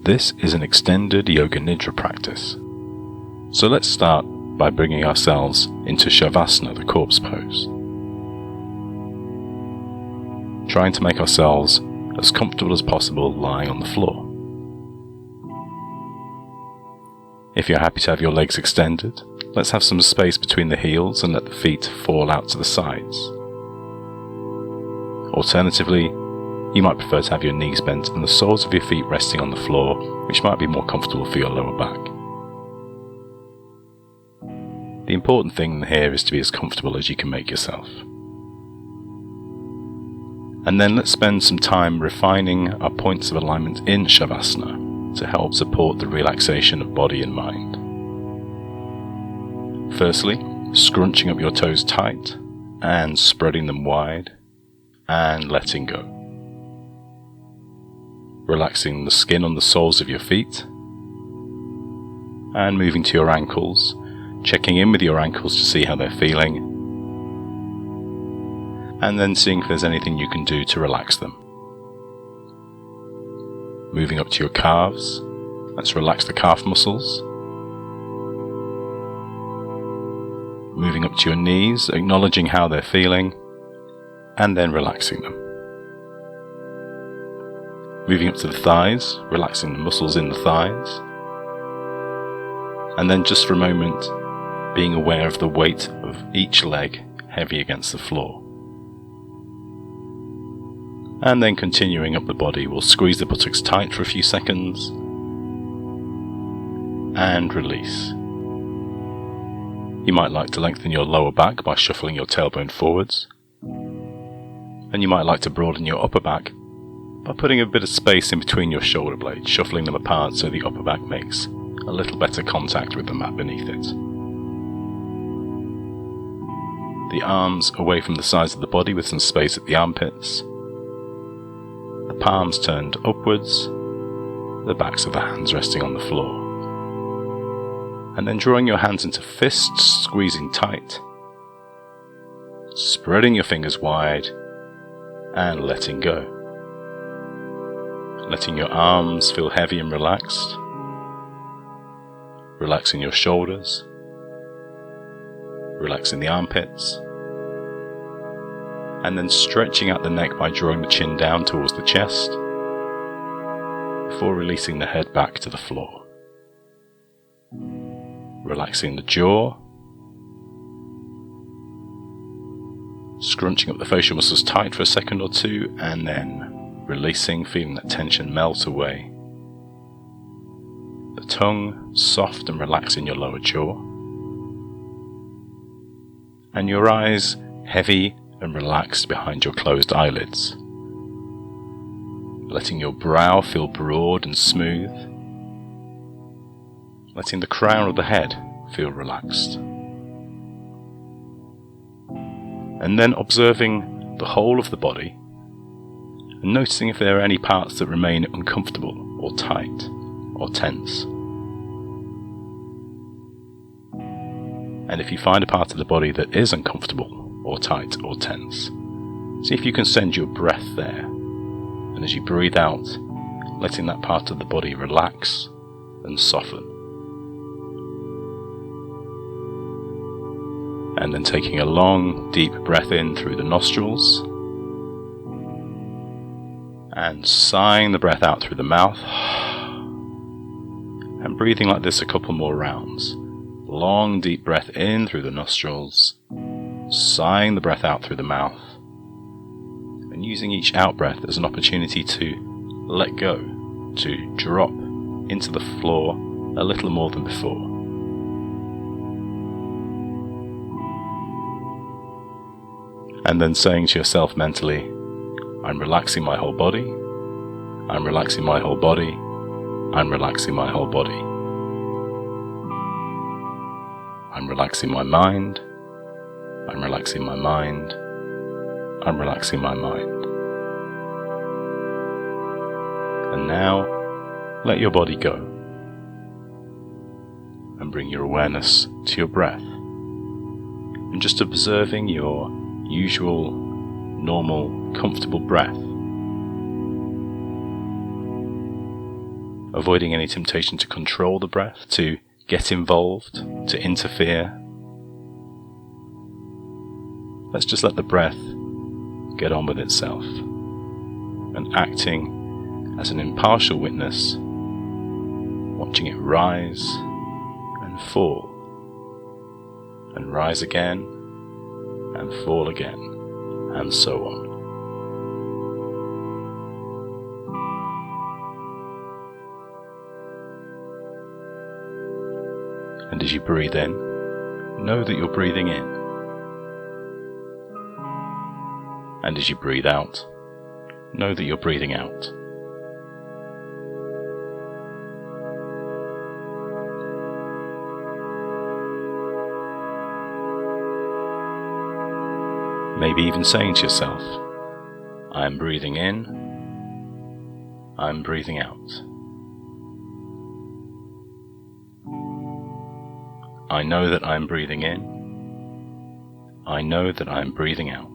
This is an extended Yoga Nidra practice. So let's start by bringing ourselves into Shavasana, the corpse pose. Trying to make ourselves as comfortable as possible lying on the floor. If you're happy to have your legs extended, let's have some space between the heels and let the feet fall out to the sides. Alternatively, you might prefer to have your knees bent and the soles of your feet resting on the floor, which might be more comfortable for your lower back. The important thing here is to be as comfortable as you can make yourself. And then let's spend some time refining our points of alignment in Shavasana to help support the relaxation of body and mind. Firstly, scrunching up your toes tight and spreading them wide and letting go. Relaxing the skin on the soles of your feet and moving to your ankles, checking in with your ankles to see how they're feeling, and then seeing if there's anything you can do to relax them. Moving up to your calves, let's relax the calf muscles. Moving up to your knees, acknowledging how they're feeling, and then relaxing them. Moving up to the thighs, relaxing the muscles in the thighs. And then just for a moment, being aware of the weight of each leg heavy against the floor. And then continuing up the body, we'll squeeze the buttocks tight for a few seconds and release. You might like to lengthen your lower back by shuffling your tailbone forwards. And you might like to broaden your upper back by putting a bit of space in between your shoulder blades, shuffling them apart so the upper back makes a little better contact with the mat beneath it. The arms away from the sides of the body with some space at the armpits. The palms turned upwards, the backs of the hands resting on the floor. And then drawing your hands into fists, squeezing tight. Spreading your fingers wide and letting go. Letting your arms feel heavy and relaxed. Relaxing your shoulders. Relaxing the armpits. And then stretching out the neck by drawing the chin down towards the chest before releasing the head back to the floor. Relaxing the jaw. Scrunching up the facial muscles tight for a second or two and then releasing, feeling that tension melt away. The tongue soft and relaxed in your lower jaw. And your eyes heavy and relaxed behind your closed eyelids. Letting your brow feel broad and smooth. Letting the crown of the head feel relaxed. And then observing the whole of the body and noticing if there are any parts that remain uncomfortable or tight or tense. And if you find a part of the body that is uncomfortable or tight or tense, see if you can send your breath there. And as you breathe out, letting that part of the body relax and soften. And then taking a long, deep breath in through the nostrils. And sighing the breath out through the mouth. And breathing like this a couple more rounds. Long, deep breath in through the nostrils. Sighing the breath out through the mouth. And using each out-breath as an opportunity to let go, to drop into the floor a little more than before. And then saying to yourself mentally, I'm relaxing my whole body, I'm relaxing my whole body, I'm relaxing my whole body. I'm relaxing my mind, I'm relaxing my mind, I'm relaxing my mind. And now, let your body go. And bring your awareness to your breath. And just observing your usual, normal, comfortable breath. avoiding any temptation to control the breath, to get involved, to interfere. Let's just let the breath get on with itself, and acting as an impartial witness, watching it rise and fall, and rise again and fall again, and so on. And as you breathe in, know that you're breathing in. And as you breathe out, know that you're breathing out. Maybe even saying to yourself, I'm breathing in, I'm breathing out. I know that I'm breathing in, I know that I'm breathing out.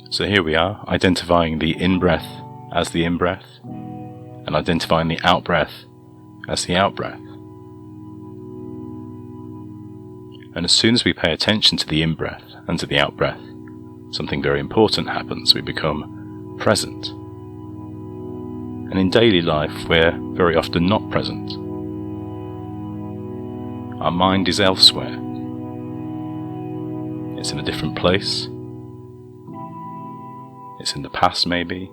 So here we are, identifying the in-breath as the in-breath, and identifying the out-breath as the out-breath. And as soon as we pay attention to the in-breath and to the out-breath, something very important happens. We become present. And in daily life, we're very often not present. Our mind is elsewhere. It's in a different place. It's in the past, maybe.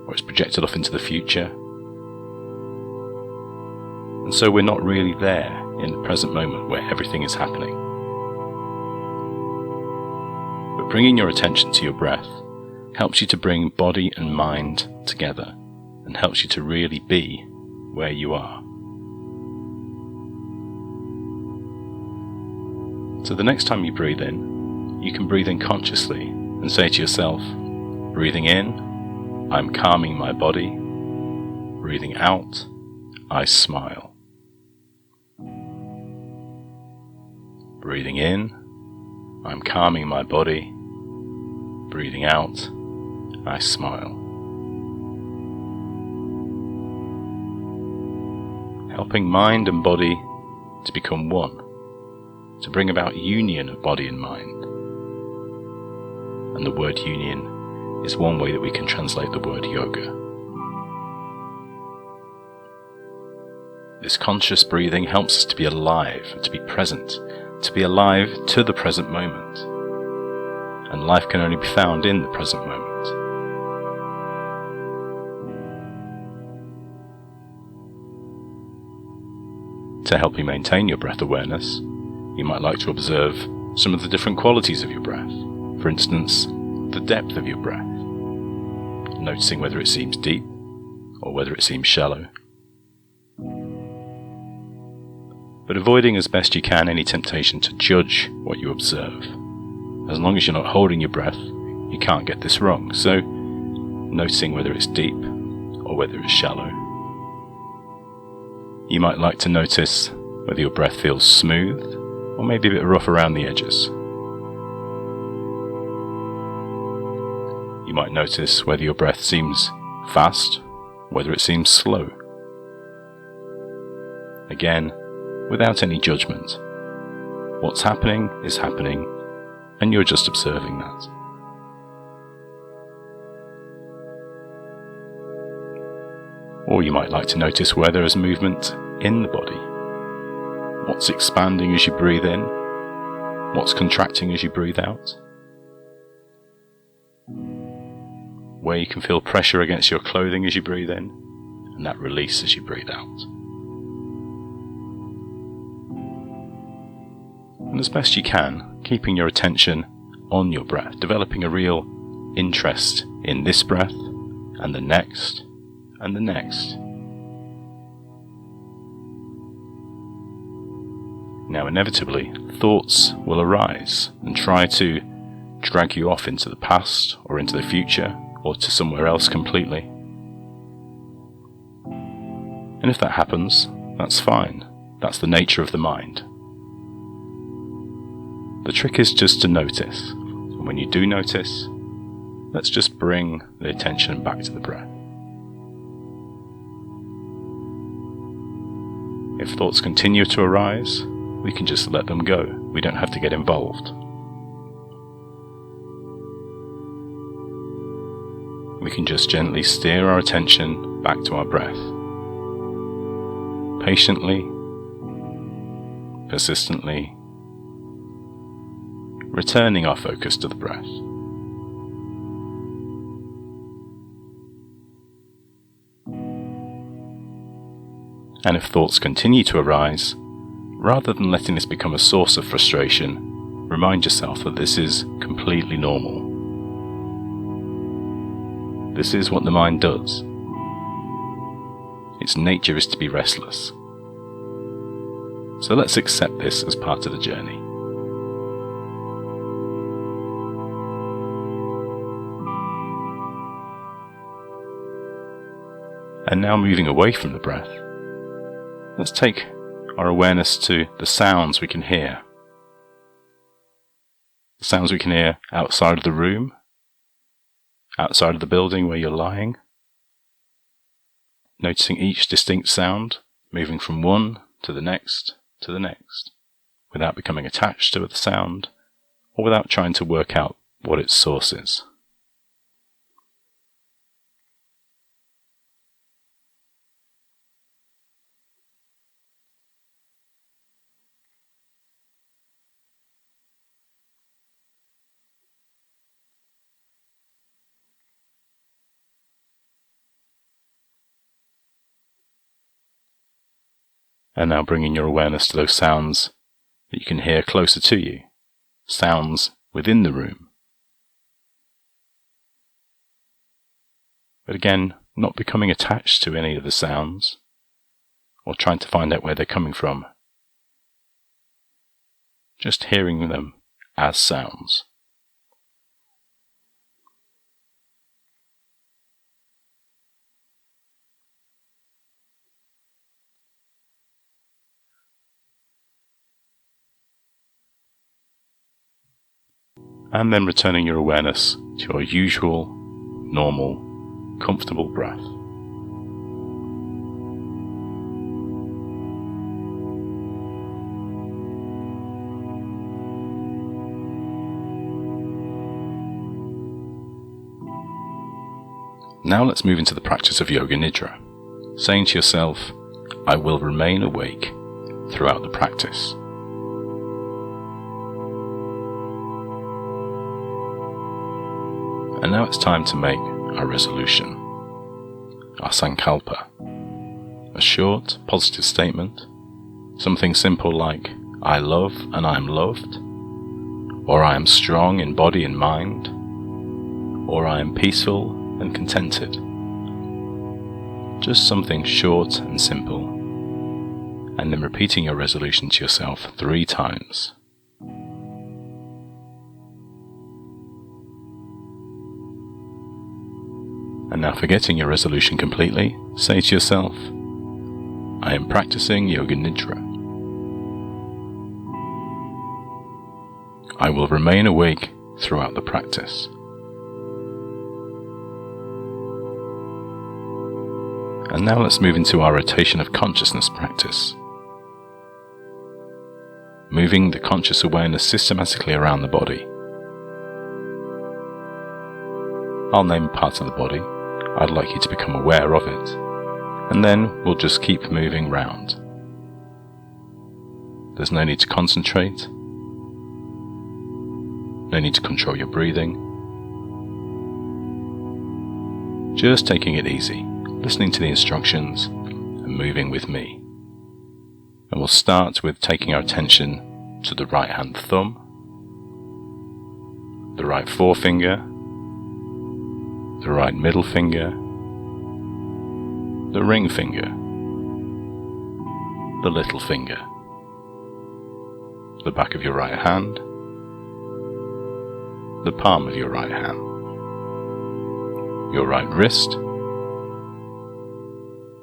Or it's projected off into the future. And so we're not really there in the present moment where everything is happening. But bringing your attention to your breath helps you to bring body and mind together, and helps you to really be where you are. So the next time you breathe in, you can breathe in consciously and say to yourself, breathing in, I'm calming my body. Breathing out, I smile. Breathing in, I'm calming my body. Breathing out, I smile. Helping mind and body to become one, to bring about union of body and mind. And the word union is one way that we can translate the word yoga. This conscious breathing helps us to be alive, to be present, to be alive to the present moment. And life can only be found in the present moment. To help you maintain your breath awareness, you might like to observe some of the different qualities of your breath. For instance, the depth of your breath, noticing whether it seems deep or whether it seems shallow. But avoiding as best you can any temptation to judge what you observe. As long as you're not holding your breath, you can't get this wrong. So, noticing whether it's deep or whether it's shallow. You might like to notice whether your breath feels smooth or maybe a bit rough around the edges. You might notice whether your breath seems fast, whether it seems slow. Again, without any judgment. What's happening is happening, and you're just observing that. Or you might like to notice where there is movement in the body. What's expanding as you breathe in? What's contracting as you breathe out? Where you can feel pressure against your clothing as you breathe in, and that release as you breathe out. And as best you can, keeping your attention on your breath, developing a real interest in this breath, and the next, and the next. Now inevitably, thoughts will arise and try to drag you off into the past or into the future or to somewhere else completely. And if that happens, that's fine. That's the nature of the mind. The trick is just to notice. And When you do notice, let's just bring the attention back to the breath. If thoughts continue to arise, we can just let them go. We don't have to get involved. We can just gently steer our attention back to our breath. Patiently, persistently, returning our focus to the breath. And if thoughts continue to arise, rather than letting this become a source of frustration, remind yourself that this is completely normal. This is what the mind does. Its nature is to be restless. So let's accept this as part of the journey. And now moving away from the breath, let's take our awareness to the sounds we can hear. The sounds we can hear outside of the room, outside of the building where you're lying. Noticing each distinct sound, moving from one to the next, without becoming attached to the sound, or without trying to work out what its source is. And now bringing your awareness to those sounds that you can hear closer to you, sounds within the room. But again, not becoming attached to any of the sounds, or trying to find out where they're coming from. Just hearing them as sounds. And then returning your awareness to your usual, normal, comfortable breath. Now let's move into the practice of Yoga Nidra, saying to yourself, I will remain awake throughout the practice. And now it's time to make our resolution, our sankalpa, a short, positive statement, something simple like, I love and I am loved, or I am strong in body and mind, or I am peaceful and contented. Just something short and simple, and then repeating your resolution to yourself 3 times. And now, forgetting your resolution completely, say to yourself, I am practicing Yoga Nidra. I will remain awake throughout the practice. And now let's move into our rotation of consciousness practice. Moving the conscious awareness systematically around the body. I'll name a part of the body. I'd like you to become aware of it, and then we'll just keep moving round. There's no need to concentrate, no need to control your breathing. Just taking it easy, listening to the instructions, and moving with me. And we'll start with taking our attention to the right hand thumb, the right forefinger, the right middle finger, the ring finger, the little finger, the back of your right hand, the palm of your right hand, your right wrist,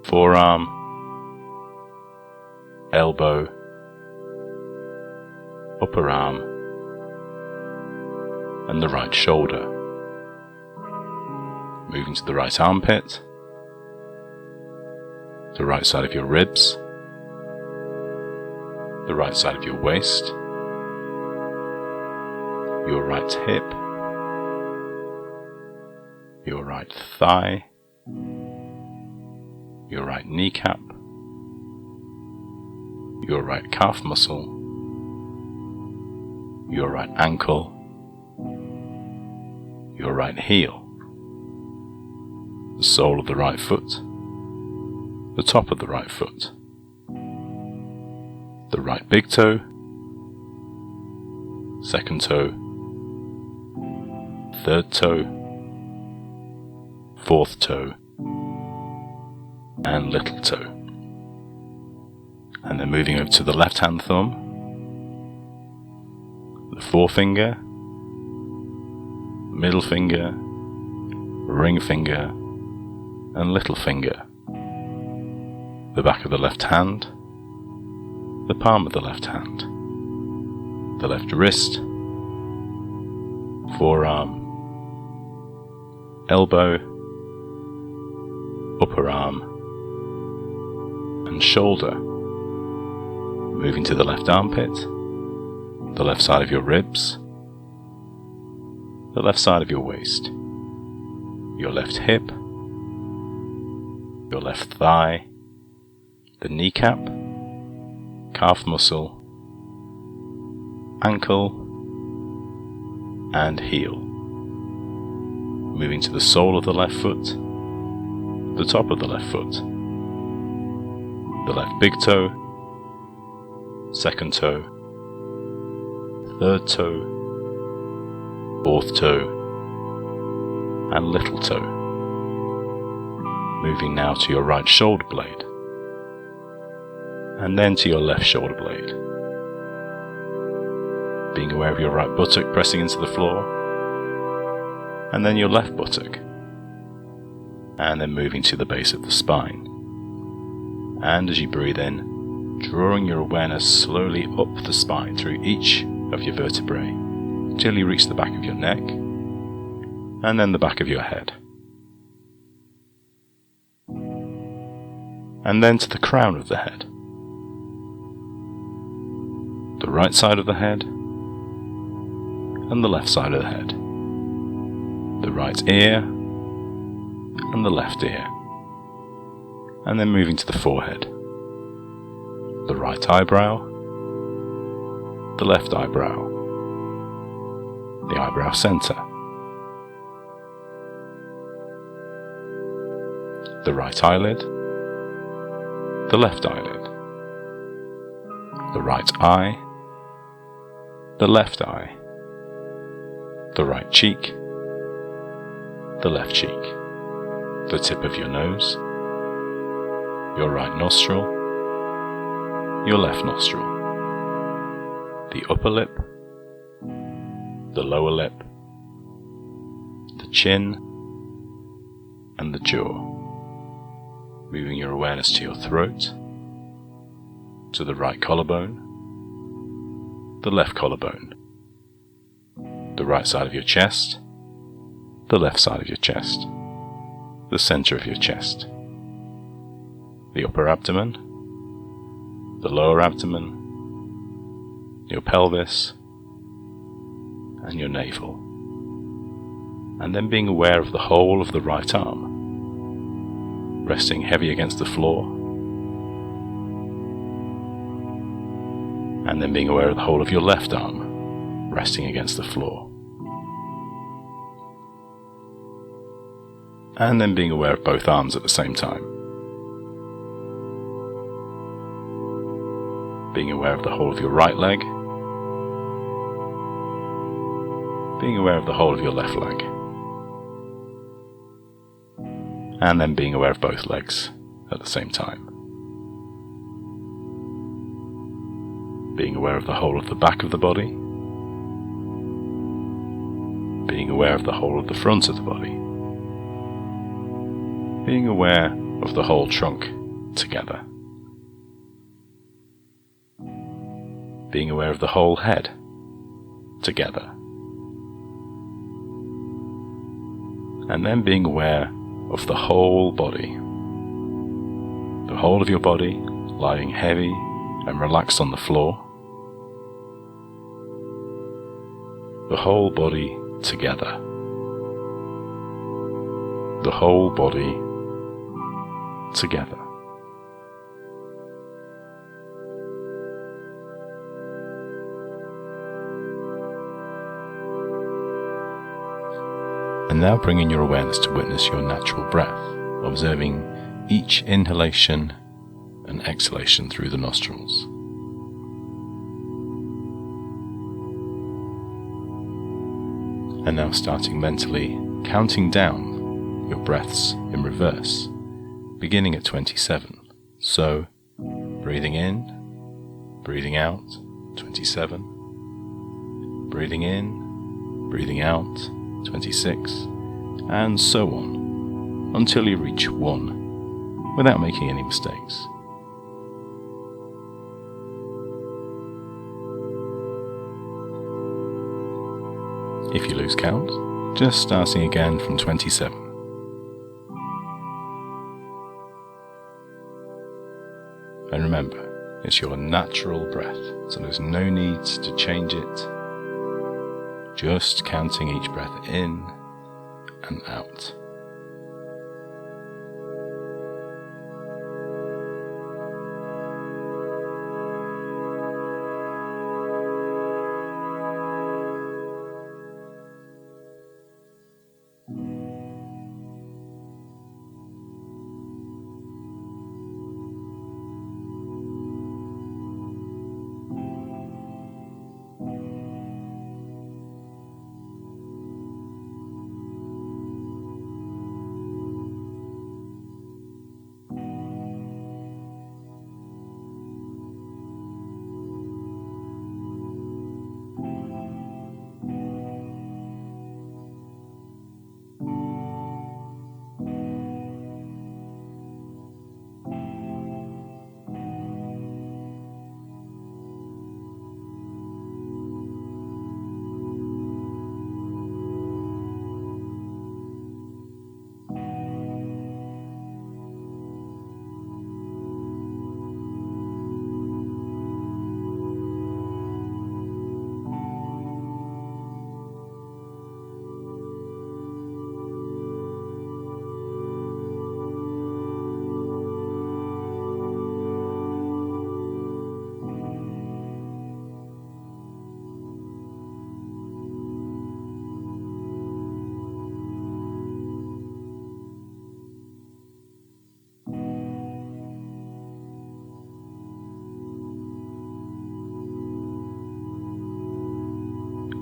forearm, elbow, upper arm, and the right shoulder. Moving to the right armpit, the right side of your ribs, the right side of your waist, your right hip, your right thigh, your right kneecap, your right calf muscle, your right ankle, your right heel, the sole of the right foot, the top of the right foot, the right big toe, second toe, third toe, fourth toe, and little toe. And then moving over to the left hand thumb, the forefinger, middle finger, ring finger, and little finger. The back of the left hand, the palm of the left hand, the left wrist, forearm, elbow, upper arm, and shoulder. Moving to the left armpit, the left side of your ribs, the left side of your waist, your left hip, your left thigh, the kneecap, calf muscle, ankle, and heel. Moving to the sole of the left foot, the top of the left foot, the left big toe, second toe, third toe, fourth toe, and little toe. Moving now to your right shoulder blade, and then to your left shoulder blade. Being aware of your right buttock pressing into the floor, and then your left buttock, and then moving to the base of the spine. And as you breathe in, drawing your awareness slowly up the spine through each of your vertebrae until you reach the back of your neck and then the back of your head. And then to the crown of the head, the right side of the head and the left side of the head, the right ear and the left ear, and then moving to the forehead, the right eyebrow, the left eyebrow, the eyebrow center, the right eyelid, the left eyelid, the right eye, the left eye, the right cheek, the left cheek, the tip of your nose, your right nostril, your left nostril, the upper lip, the lower lip, the chin, and the jaw. Moving your awareness to your throat, to the right collarbone, the left collarbone, the right side of your chest, the left side of your chest, the center of your chest, the upper abdomen, the lower abdomen, your pelvis, and your navel. And then being aware of the whole of the right arm, resting heavy against the floor, and then being aware of the whole of your left arm, resting against the floor, and then being aware of both arms at the same time, being aware of the whole of your right leg, being aware of the whole of your left leg, and then being aware of both legs at the same time. Being aware of the whole of the back of the body, being aware of the whole of the front of the body, being aware of the whole trunk together, being aware of the whole head together, and then being aware of the whole body. The whole of your body lying heavy and relaxed on the floor. The whole body together. The whole body together. And now bringing your awareness to witness your natural breath, observing each inhalation and exhalation through the nostrils. And now starting mentally counting down your breaths in reverse, beginning at 27. So, breathing in, breathing out, 27. Breathing in, breathing out, 26, and so on, until you reach 1, without making any mistakes. If you lose count, just starting again from 27. And remember, it's your natural breath, so there's no need to change it. Just counting each breath in and out.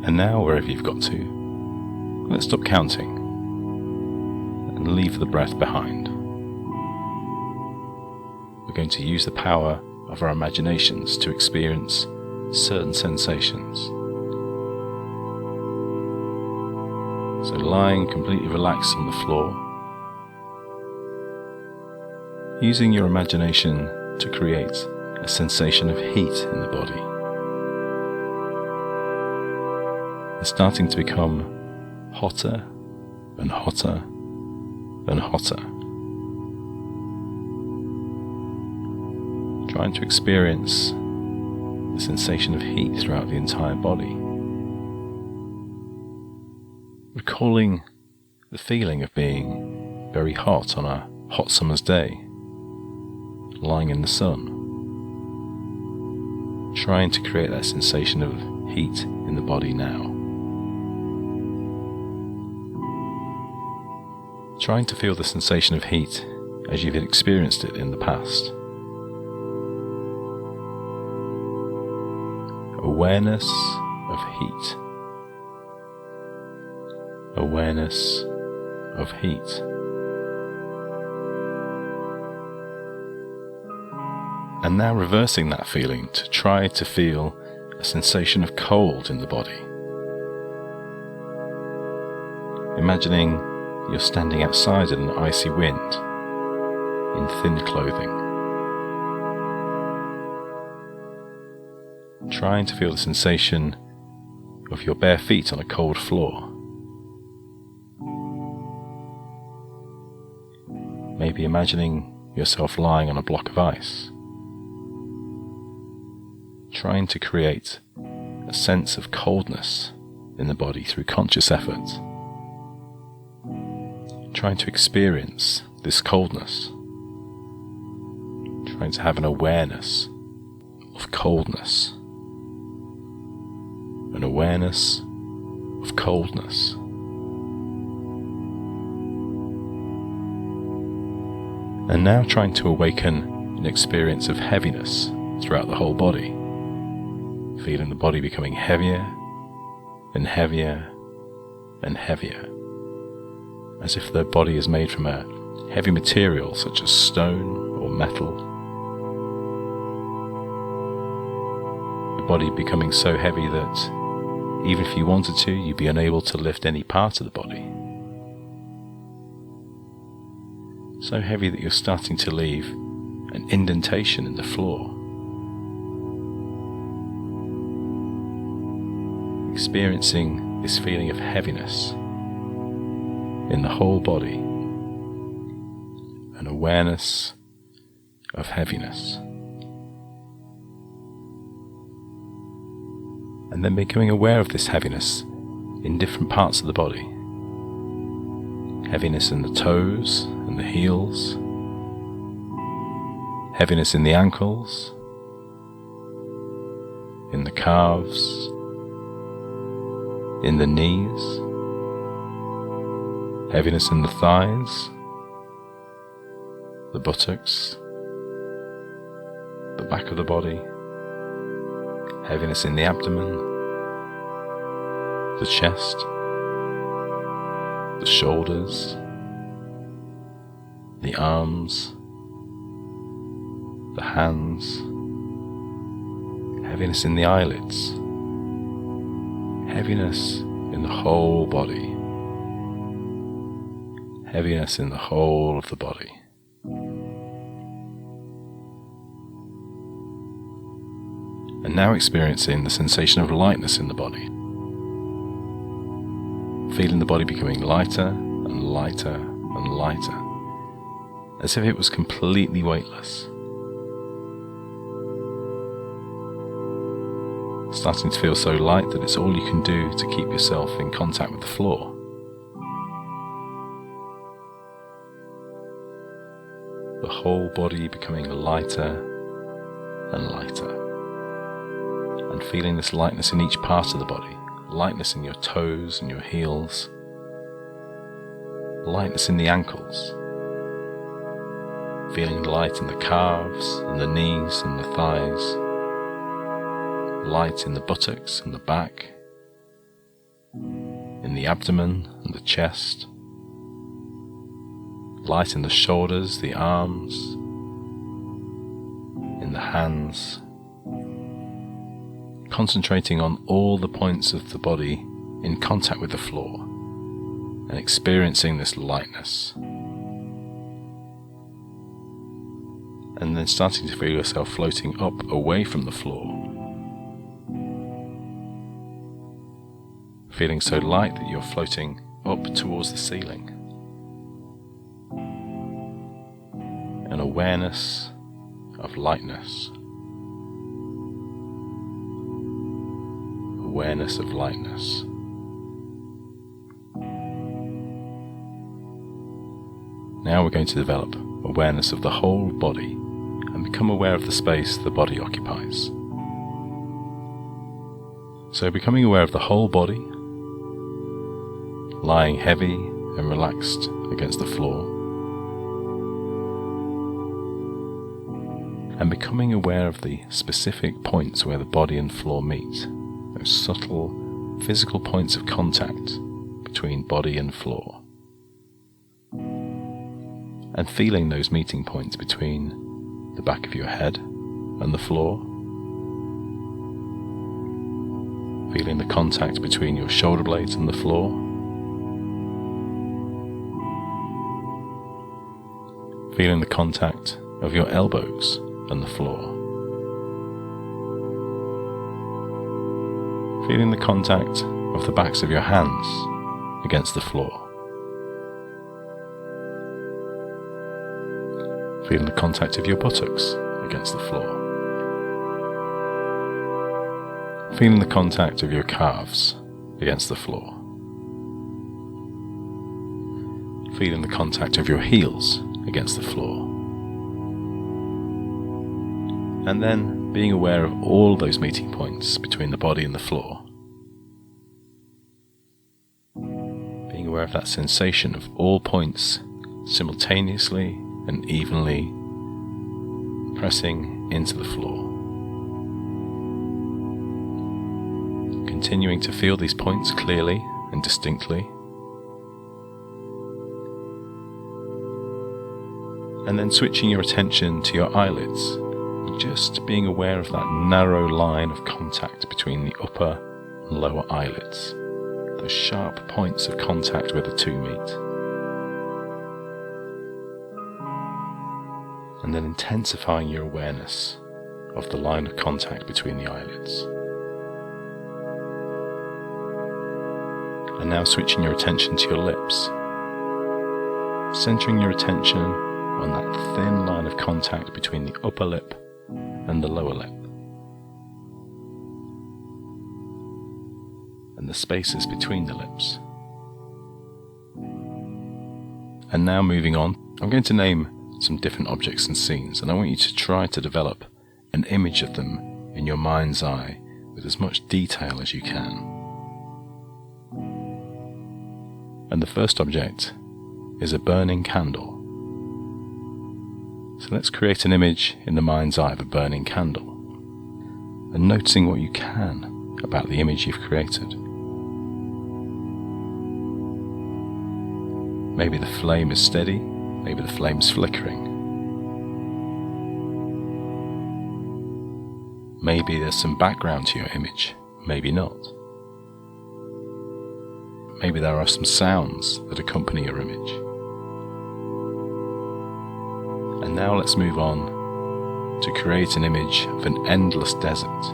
And now, wherever you've got to, let's stop counting and leave the breath behind. We're going to use the power of our imaginations to experience certain sensations. So lying completely relaxed on the floor, using your imagination to create a sensation of heat in the body. It's starting to become hotter and hotter and hotter. Trying to experience the sensation of heat throughout the entire body. Recalling the feeling of being very hot on a hot summer's day, lying in the sun. Trying to create that sensation of heat in the body now. Trying to feel the sensation of heat as you've experienced it in the past. Awareness of heat. Awareness of heat. And now reversing that feeling to try to feel a sensation of cold in the body. Imagining you're standing outside in an icy wind, in thin clothing. Trying to feel the sensation of your bare feet on a cold floor. maybe imagining yourself lying on a block of ice, trying to create a sense of coldness in the body through conscious effort, trying to experience this coldness, trying to have an awareness of coldness, an awareness of coldness. And now trying to awaken an experience of heaviness throughout the whole body, feeling the body becoming heavier and heavier and heavier, as if the body is made from a heavy material such as stone or metal. The body becoming so heavy that even if you wanted to, you'd be unable to lift any part of the body. So heavy that you're starting to leave an indentation in the floor. Experiencing this feeling of heaviness in the whole body, an awareness of heaviness. And then becoming aware of this heaviness in different parts of the body. Heaviness in the toes and the heels, heaviness in the ankles, in the calves, in the knees, heaviness in the thighs, the buttocks, the back of the body, heaviness in the abdomen, the chest, the shoulders, the arms, the hands, heaviness in the eyelids, heaviness in the whole body, heaviness in the whole of the body. And now experiencing the sensation of lightness in the body. Feeling the body becoming lighter and lighter and lighter, as if it was completely weightless. Starting to feel so light that it's all you can do to keep yourself in contact with the floor. The whole body becoming lighter and lighter. And feeling this lightness in each part of the body. Lightness in your toes and your heels. Lightness in the ankles. Feeling light in the calves and the knees and the thighs. Light in the buttocks and the back. In the abdomen and the chest. Light in the shoulders, the arms. In the hands. Concentrating on all the points of the body in contact with the floor and experiencing this lightness. And then starting to feel yourself floating up away from the floor. Feeling so light that you're floating up towards the ceiling. An awareness of lightness. Awareness of lightness. Now we're going to develop awareness of the whole body and become aware of the space the body occupies. So becoming aware of the whole body, lying heavy and relaxed against the floor, and becoming aware of the specific points where the body and floor meet. Those subtle physical points of contact between body and floor. And feeling those meeting points between the back of your head and the floor. Feeling the contact between your shoulder blades and the floor. Feeling the contact of your elbows and the floor. Feeling the contact of the backs of your hands against the floor. Feeling the contact of your buttocks against the floor. Feeling the contact of your calves against the floor. Feeling the contact of your heels against the floor. And then being aware of all those meeting points between the body and the floor. Being aware of that sensation of all points simultaneously and evenly pressing into the floor. Continuing to feel these points clearly and distinctly. And then switching your attention to your eyelids, just being aware of that narrow line of contact between the upper and lower eyelids, those sharp points of contact where the two meet. And then intensifying your awareness of the line of contact between the eyelids. And now switching your attention to your lips, centering your attention on that thin line of contact between the upper lip and the lower lip, and the spaces between the lips. And now moving on, I'm going to name some different objects and scenes, and I want you to try to develop an image of them in your mind's eye with as much detail as you can. And the first object is a burning candle. So let's create an image in the mind's eye of a burning candle, and noticing what you can about the image you've created. Maybe the flame is steady, maybe the flame's flickering. Maybe there's some background to your image, maybe not. Maybe there are some sounds that accompany your image. And now let's move on to create an image of an endless desert.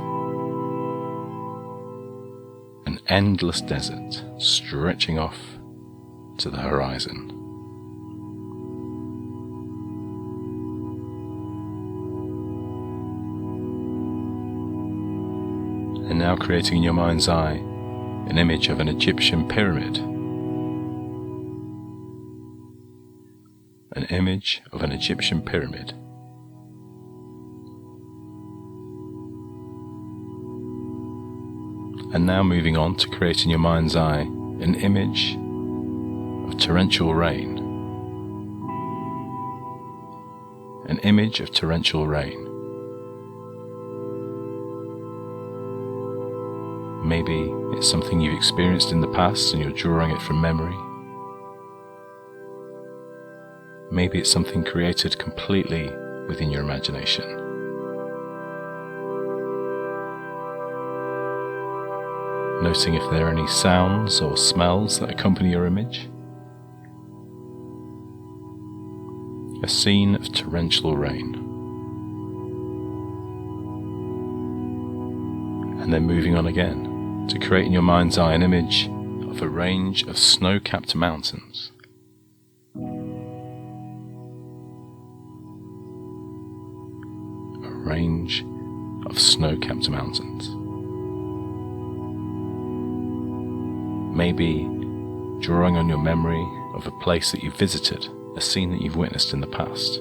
An endless desert stretching off to the horizon. And now creating in your mind's eye an image of an Egyptian pyramid. An image of an Egyptian pyramid. And now moving on to create in your mind's eye an image of torrential rain. An image of torrential rain. Maybe it's something you've experienced in the past and you're drawing it from memory. Maybe it's something created completely within your imagination. Noting if there are any sounds or smells that accompany your image. A scene of torrential rain. And then moving on again to create in your mind's eye an image of a range of snow-capped mountains. A range of snow-capped mountains. Maybe drawing on your memory of a place that you've visited, a scene that you've witnessed in the past.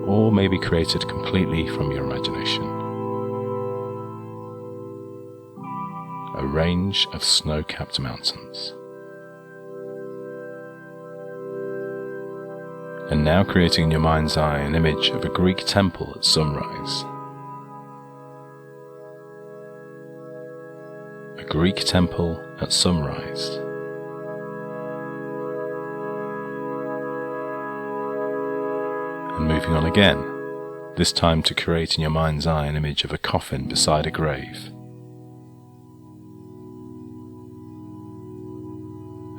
Or maybe created completely from your imagination. A range of snow-capped mountains. And now creating in your mind's eye an image of a Greek temple at sunrise. A Greek temple at sunrise. And moving on again, this time to create in your mind's eye an image of a coffin beside a grave.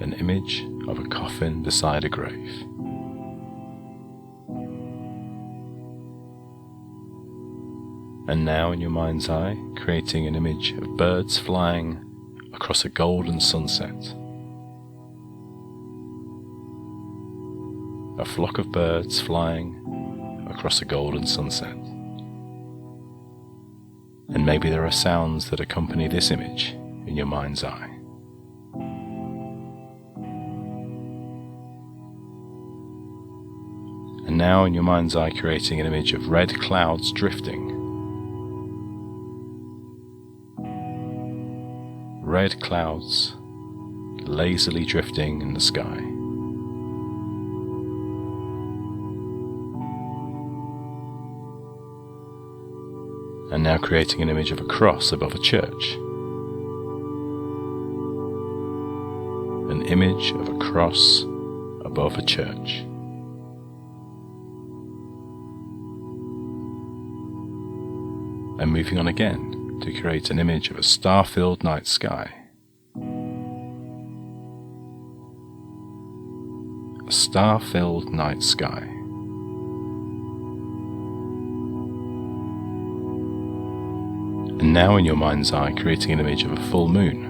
An image of a coffin beside a grave. And now in your mind's eye, creating an image of birds flying across a golden sunset. a flock of birds flying across a golden sunset. And maybe there are sounds that accompany this image in your mind's eye. And now in your mind's eye, creating an image of red clouds drifting. Red clouds lazily drifting in the sky. And now creating an image of a cross above a church. An image of a cross above a church. And moving on again to create an image of a star-filled night sky. A star-filled night sky. And now in your mind's eye, creating an image of a full moon.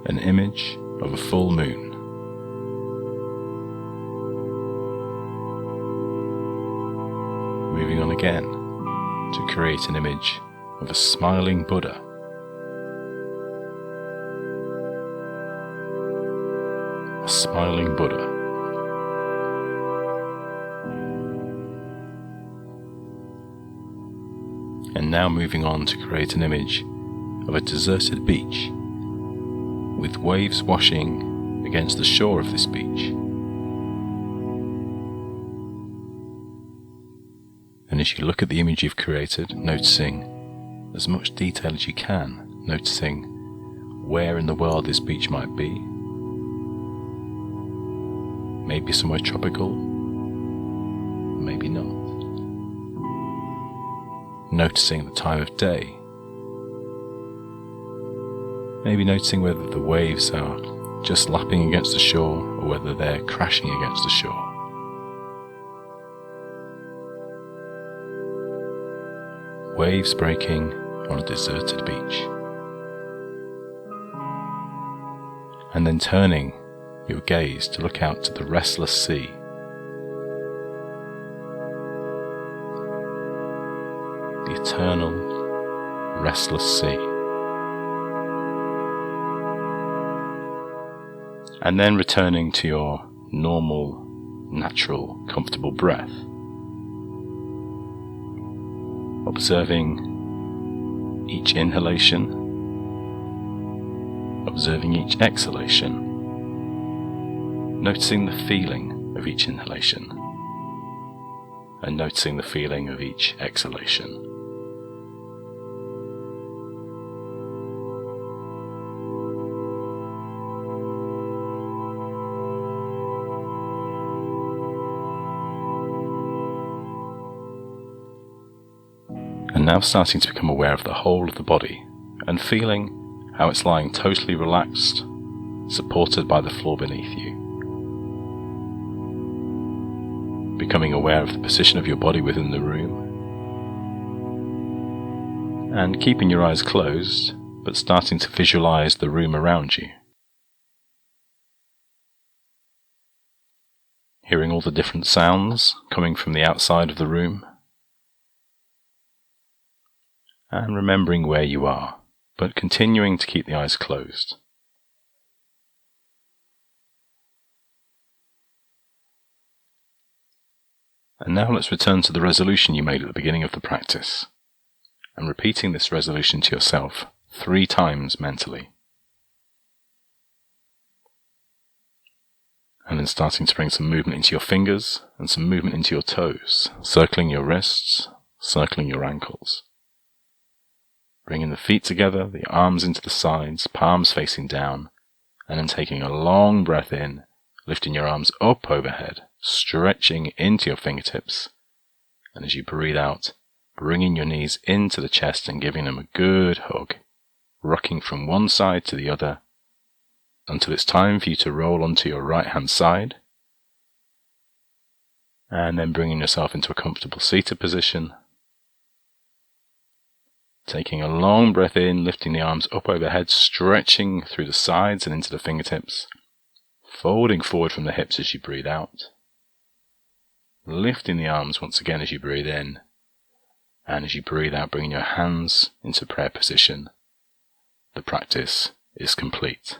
An image of a full moon. Moving on again to create an image of a smiling Buddha. A smiling Buddha. And now moving on to create an image of a deserted beach with waves washing against the shore of this beach. And as you look at the image you've created, noticing as much detail as you can, noticing where in the world this beach might be. Maybe somewhere tropical, maybe not. Noticing the time of day. Maybe noticing whether the waves are just lapping against the shore or whether they're crashing against the shore. Waves breaking on a deserted beach. And then turning your gaze to look out to the restless sea. The eternal, restless sea. And then returning to your normal, natural, comfortable breath. Observing each inhalation, observing each exhalation, noticing the feeling of each inhalation, and noticing the feeling of each exhalation. And now starting to become aware of the whole of the body and feeling how it's lying totally relaxed, supported by the floor beneath you. Becoming aware of the position of your body within the room. And keeping your eyes closed, but starting to visualize the room around you. Hearing all the different sounds coming from the outside of the room. And remembering where you are, but continuing to keep the eyes closed. And now let's return to the resolution you made at the beginning of the practice, and repeating this resolution to yourself 3 times mentally. And then starting to bring some movement into your fingers and some movement into your toes, circling your wrists, circling your ankles. Bringing the feet together, the arms into the sides, palms facing down, and then taking a long breath in, lifting your arms up overhead, stretching into your fingertips, and as you breathe out, bringing your knees into the chest and giving them a good hug, rocking from one side to the other, until it's time for you to roll onto your right hand side, and then bringing yourself into a comfortable seated position. Taking a long breath in, lifting the arms up overhead, stretching through the sides and into the fingertips, folding forward from the hips as you breathe out, lifting the arms once again as you breathe in, and as you breathe out, bringing your hands into prayer position. The practice is complete.